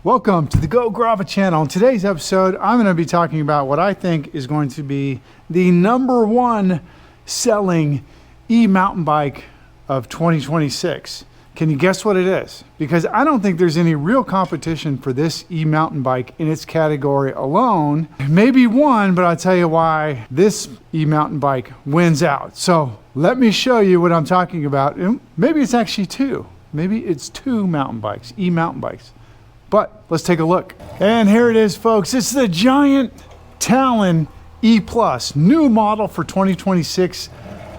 Welcome to the Go Grava channel. In today's episode, I'm going to be talking about what I think is going to be the #1 selling e-mountain bike of 2026. Can you guess what it is? Because I don't think there's any real competition for this e-mountain bike in its category alone. Maybe one, but I'll tell you why this e-mountain bike wins out. So let me show you what I'm talking about. Maybe it's actually two. Maybe it's two mountain bikes, e-mountain bikes. But let's take a look. And here it is, folks. It's the giant Talon E+, new model for 2026.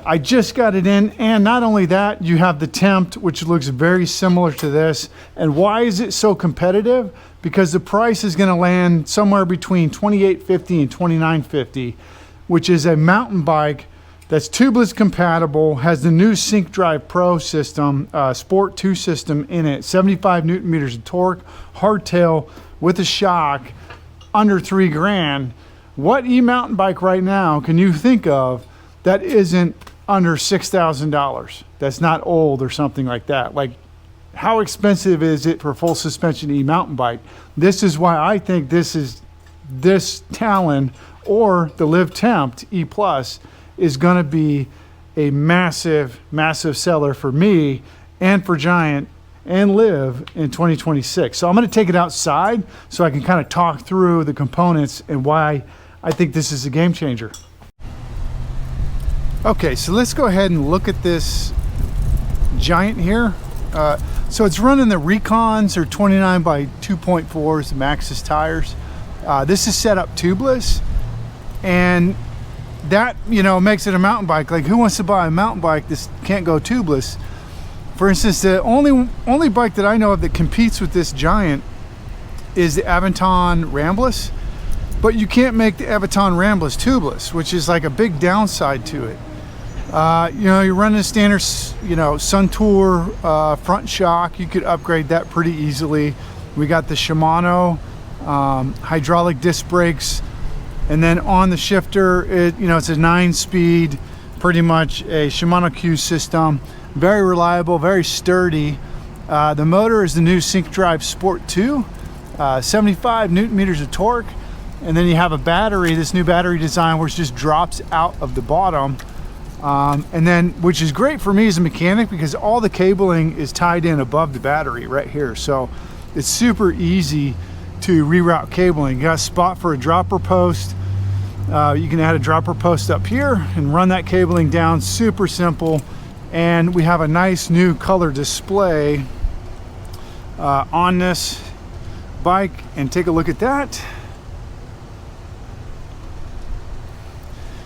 I just got it in, and not only that, you have the Tempt, which looks very similar to this. And why is it so competitive? Because the price is gonna land somewhere between $28.50 and $29.50, which is a mountain bike that's tubeless compatible, has the new SyncDrive Pro system, Sport 2 system in it, 75 Newton meters of torque, hardtail with a shock, under $3,000. What e-mountain bike right now can you think of that isn't under $6,000? That's not old or something like that. Like, how expensive is it for a full suspension e-mountain bike? This is why I think this Talon or the Live Tempt E+ is going to be a massive seller for me and for Giant and Live in 2026. So I'm going to take it outside so I can kind of talk through the components and why I think this is a game changer. Okay, so let's go ahead and look at this Giant here. So it's running the Recons or 29 by 2.4s Maxxis tires. This is set up tubeless, and that, you know, makes it a mountain bike. Like, who wants to buy a mountain bike that can't go tubeless? For instance, the only bike that I know of that competes with this Giant is the Aventon Ramblas, but you can't make the Aventon Ramblas tubeless, which is like a big downside to it. You know, you're running a standard, you know, Suntour front shock. You could upgrade that pretty easily. We got the Shimano hydraulic disc brakes. And then on the shifter, you know, it's a 9-speed, pretty much a Shimano Q system. Very reliable, very sturdy. The motor is the new SyncDrive Sport 2, 75 Newton meters of torque. And then you have a battery, this new battery design, which just drops out of the bottom. And then, which is great for me as a mechanic, because all the cabling is tied in above the battery right here. So it's super easy to reroute cabling. You got a spot for a dropper post. You can add a dropper post up here and run that cabling down. Super simple. And we have a nice new color display on this bike, and take a look at that.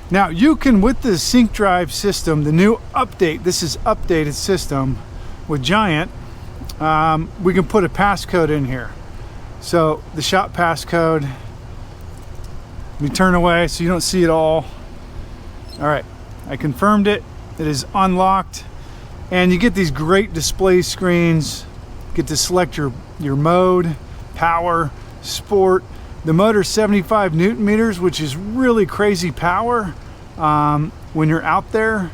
Now you can, with the SyncDrive system, the new update, this is updated system with Giant, we can put a passcode in here. So the shop passcode, we turn away so you don't see it all. All right, I confirmed it. It is unlocked, and you get these great display screens. You get to select your mode, power, sport. The motor is 75 Newton meters, which is really crazy power. When you're out there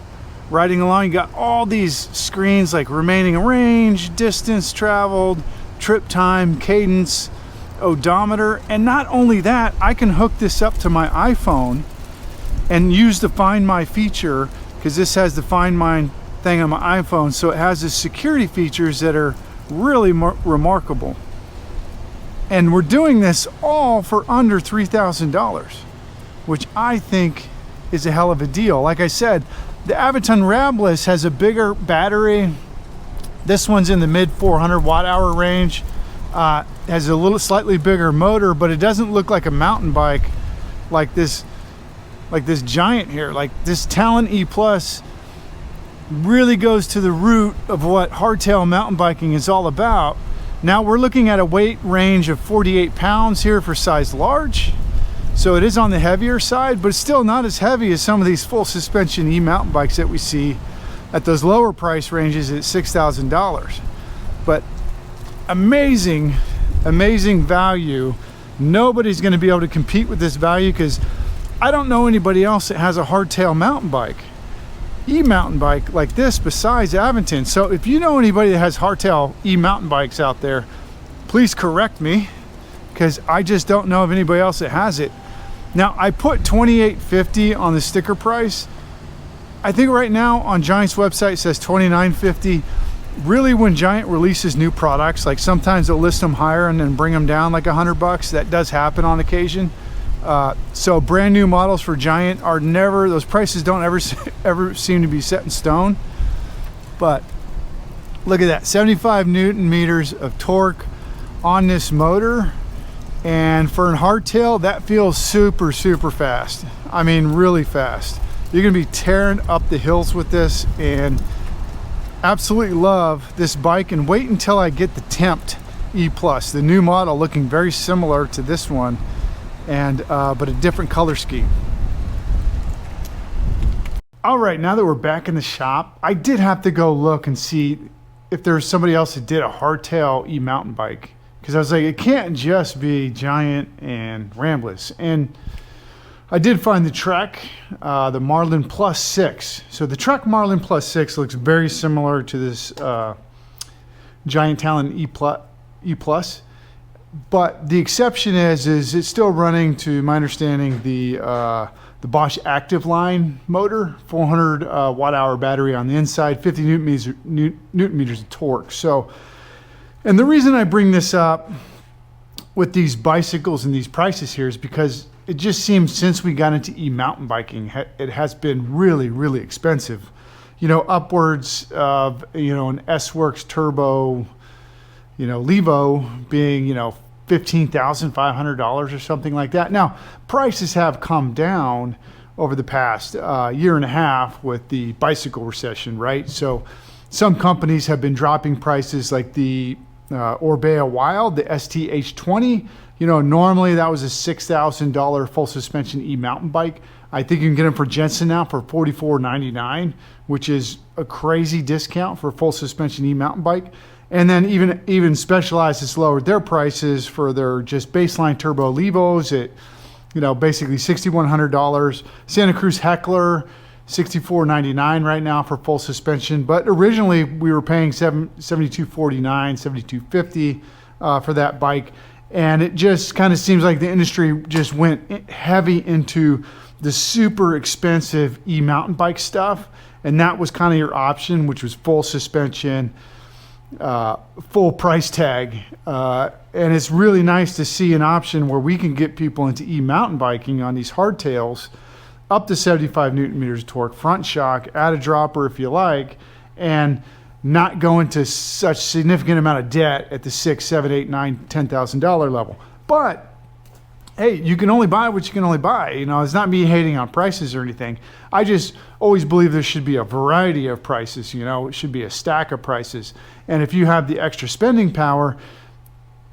riding along, you got all these screens like remaining range, distance traveled, trip time, cadence, odometer. And not only that, I can hook this up to my iPhone and use the Find My feature, because this has the Find My thing on my iPhone. So it has the security features that are really remarkable. And we're doing this all for under $3,000, which I think is a hell of a deal. Like I said, the Aventon Ramblas has a bigger battery. This one's in the mid 400 watt-hour range. Has a slightly bigger motor, but it doesn't look like a mountain bike like this Giant here. Like, this Talon E+ really goes to the root of what hardtail mountain biking is all about. Now we're looking at a weight range of 48 pounds here for size large. So it is on the heavier side, but it's still not as heavy as some of these full suspension e-mountain bikes that we see at those lower price ranges at $6,000. But amazing value. Nobody's going to be able to compete with this value, because I don't know anybody else that has a hardtail mountain bike, e-mountain bike like this besides Aventon. So if you know anybody that has hardtail e-mountain bikes out there, please correct me, because I just don't know of anybody else that has it. Now, I put $28.50 on the sticker price. I think right now on Giant's website it says $29.50. Really, when Giant releases new products, like sometimes they'll list them higher and then bring them down like $100. That does happen on occasion. So brand new models for Giant are never, those prices don't ever seem to be set in stone. But look at that, 75 Newton meters of torque on this motor. And for a hardtail, that feels super, super fast. I mean, really fast. You're gonna be tearing up the hills with this, and absolutely love this bike. And wait until I get the Tempt E+, the new model, looking very similar to this one, and but a different color scheme. All right, now that we're back in the shop, I did have to go look and see if there was somebody else that did a hardtail e-mountain bike, because I was like, it can't just be Giant and Ramblas. And I did find the Trek, the Marlin Plus 6. So the Trek Marlin Plus 6 looks very similar to this Giant Talon E+. But the exception is it's still running, to my understanding, the Bosch Active Line motor, 400 watt-hour battery on the inside, 50 newton meters of torque. So, and the reason I bring this up with these bicycles and these prices here is because it just seems since we got into e-mountain biking, it has been really, really expensive. You know, upwards of, you know, an S-Works Turbo, you know, Levo being, you know, $15,500 or something like that. Now, prices have come down over the past year and a half with the bicycle recession, right? So some companies have been dropping prices, like the Orbea Wild, the STH20. You know, normally that was a $6,000 full suspension e-mountain bike. I think you can get them for Jensen now for $44.99, which is a crazy discount for a full suspension e-mountain bike. And then even Specialized has lowered their prices for their just baseline turbo Levos at, you know, basically $6,100. Santa Cruz Heckler, $64.99 right now for full suspension. But originally we were paying $72.49, $72.50 for that bike. And it just kind of seems like the industry just went heavy into the super expensive e-mountain bike stuff. And that was kind of your option, which was full suspension, full price tag. And it's really nice to see an option where we can get people into e-mountain biking on these hardtails up to 75 newton meters of torque, front shock, add a dropper if you like, and not go into such significant amount of debt at the $6,000, $7,000, $8,000, $9,000, $10,000 level. But hey, you can only buy what you can only buy. You know, it's not me hating on prices or anything. I just always believe there should be a variety of prices. You know, it should be a stack of prices. And if you have the extra spending power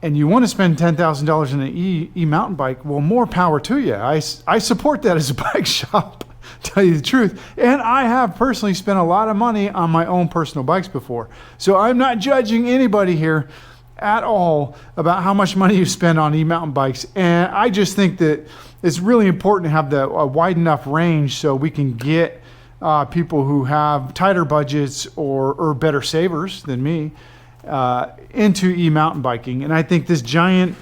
and you want to spend $10,000 in an e-mountain bike, well, more power to you. I support that as a bike shop, tell you the truth. And I have personally spent a lot of money on my own personal bikes before. So I'm not judging anybody here at all about how much money you spend on e-mountain bikes. And I just think that it's really important to have a wide enough range so we can get people who have tighter budgets or better savers than me into e-mountain biking. And I think this Talon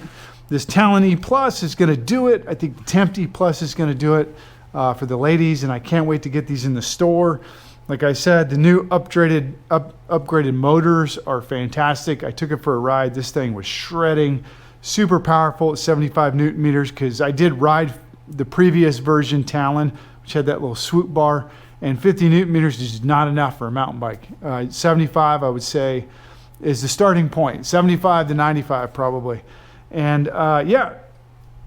E Plus is going to do it. I think the Tempt E Plus is going to do it for the ladies, and I can't wait to get these in the store. Like I said, the new upgraded motors are fantastic. I took it for a ride. This thing was shredding, super powerful at 75 newton meters, because I did ride the previous version Talon, which had that little swoop bar, and 50 newton meters is not enough for a mountain bike. 75, I would say, is the starting point. 75 to 95 probably. And yeah,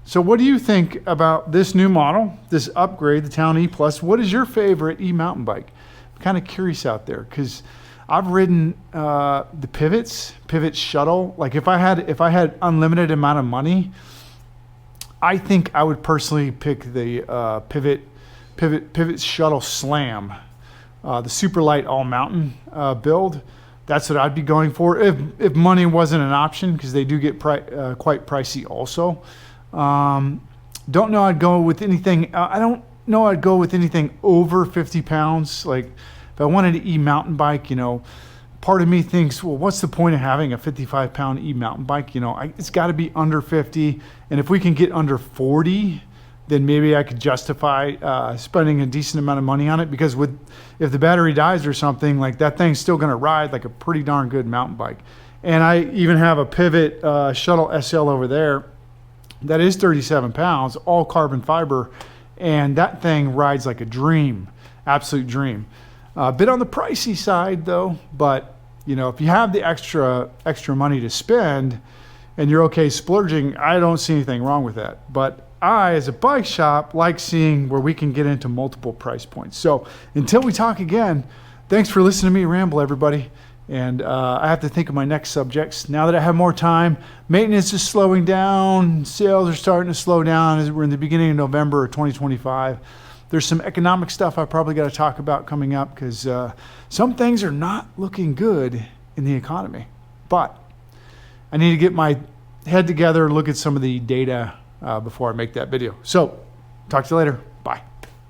so what do you think about this new model, this upgrade, the Talon E Plus? What is your favorite e-mountain bike? I'm kind of curious out there, because I've ridden the Pivot Shuttle. Like if I had unlimited amount of money, I think I would personally pick the Pivot Shuttle Slam, the super light all mountain build. That's what I'd be going for if money wasn't an option, because they do get quite pricey also. Don't know I'd go with anything. I don't know I'd go with anything over 50 pounds. Like if I wanted an e-mountain bike, you know, part of me thinks, well, what's the point of having a 55-pound e-mountain bike? You know, it's got to be under 50. And if we can get under 40, then maybe I could justify spending a decent amount of money on it, because if the battery dies or something, like that thing's still going to ride like a pretty darn good mountain bike. And I even have a Pivot Shuttle SL over there that is 37 pounds, all carbon fiber, and that thing rides like a dream, absolute dream. A bit on the pricey side though, but you know, if you have the extra money to spend and you're okay splurging, I don't see anything wrong with that. But I, as a bike shop, like seeing where we can get into multiple price points. So until we talk again, thanks for listening to me ramble, everybody. And I have to think of my next subjects. Now that I have more time, maintenance is slowing down, sales are starting to slow down as we're in the beginning of November of 2025. There's some economic stuff I probably got to talk about coming up, because some things are not looking good in the economy. But I need to get my head together, look at some of the data before I make that video. So, talk to you later.